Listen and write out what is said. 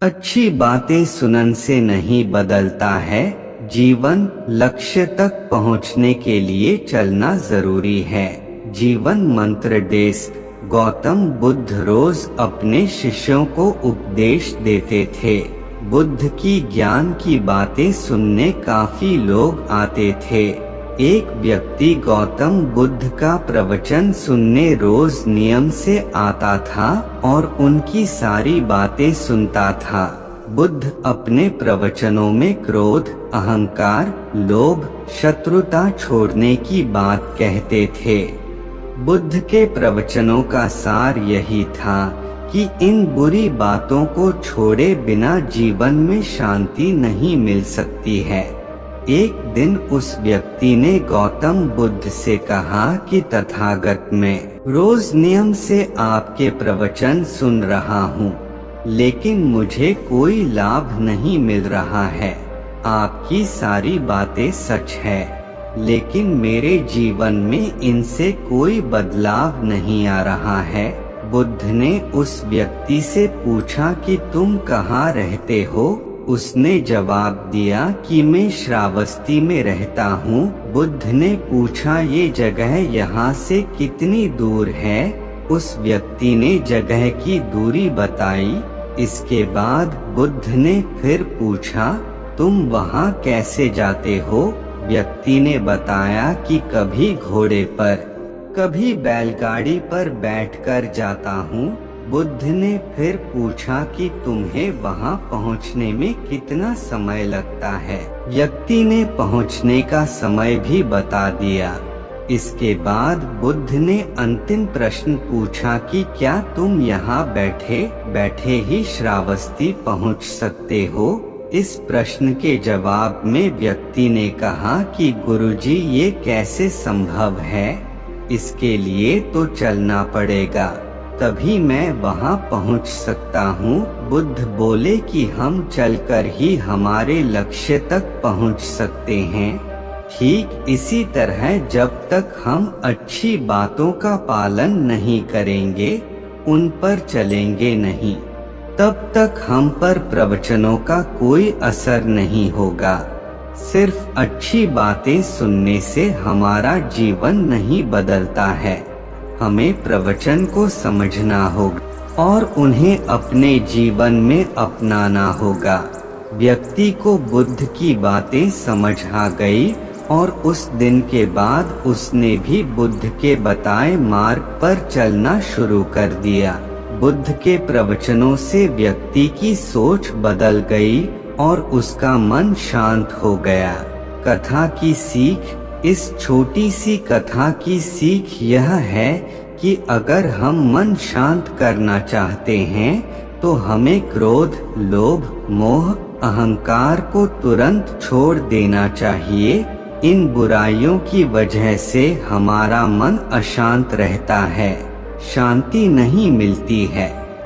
अच्छी बातें सुनने से नहीं बदलता है जीवन, लक्ष्य तक पहुंचने के लिए चलना जरूरी है। जीवन मंत्र डेस्क। गौतम बुद्ध रोज अपने शिष्यों को उपदेश देते थे। बुद्ध की ज्ञान की बातें सुनने काफी लोग आते थे। एक व्यक्ति गौतम बुद्ध का प्रवचन सुनने रोज नियम से आता था और उनकी सारी बातें सुनता था। बुद्ध अपने प्रवचनों में क्रोध, अहंकार, लोभ, शत्रुता छोड़ने की बात कहते थे। बुद्ध के प्रवचनों का सार यही था कि इन बुरी बातों को छोड़े बिना जीवन में शांति नहीं मिल सकती है। एक दिन उस व्यक्ति ने गौतम बुद्ध से कहा कि तथागत मैं रोज नियम से आपके प्रवचन सुन रहा हूँ, लेकिन मुझे कोई लाभ नहीं मिल रहा है। आपकी सारी बातें सच है, लेकिन मेरे जीवन में इनसे कोई बदलाव नहीं आ रहा है। बुद्ध ने उस व्यक्ति से पूछा कि तुम कहाँ रहते हो? उसने जवाब दिया कि मैं श्रावस्ती में रहता हूँ। बुद्ध ने पूछा ये जगह यहाँ से कितनी दूर है? उस व्यक्ति ने जगह की दूरी बताई। इसके बाद बुद्ध ने फिर पूछा तुम वहाँ कैसे जाते हो? व्यक्ति ने बताया कि कभी घोड़े पर, कभी बैलगाड़ी पर बैठकर जाता हूँ। बुद्ध ने फिर पूछा कि तुम्हें वहां पहुंचने में कितना समय लगता है? व्यक्ति ने पहुंचने का समय भी बता दिया। इसके बाद बुद्ध ने अंतिम प्रश्न पूछा कि क्या तुम यहाँ बैठे बैठे ही श्रावस्ती पहुंच सकते हो? इस प्रश्न के जवाब में व्यक्ति ने कहा कि गुरुजी ये कैसे संभव है? इसके लिए तो चलना पड़ेगा, तभी मैं वहां पहुंच सकता हूं। बुद्ध बोले कि हम चलकर ही हमारे लक्ष्य तक पहुंच सकते हैं। ठीक इसी तरह जब तक हम अच्छी बातों का पालन नहीं करेंगे, उन पर चलेंगे नहीं, तब तक हम पर प्रवचनों का कोई असर नहीं होगा। सिर्फ अच्छी बातें सुनने से हमारा जीवन नहीं बदलता है। हमें प्रवचन को समझना होगा और उन्हें अपने जीवन में अपनाना होगा। व्यक्ति को बुद्ध की बातें समझ आ गई और उस दिन के बाद उसने भी बुद्ध के बताए मार्ग पर चलना शुरू कर दिया। बुद्ध के प्रवचनों से व्यक्ति की सोच बदल गई और उसका मन शांत हो गया। कथा की सीख। इस छोटी सी कथा की सीख यह है कि अगर हम मन शांत करना चाहते हैं तो हमें क्रोध, लोभ, मोह, अहंकार को तुरंत छोड़ देना चाहिए। इन बुराइयों की वजह से हमारा मन अशांत रहता है, शांति नहीं मिलती है।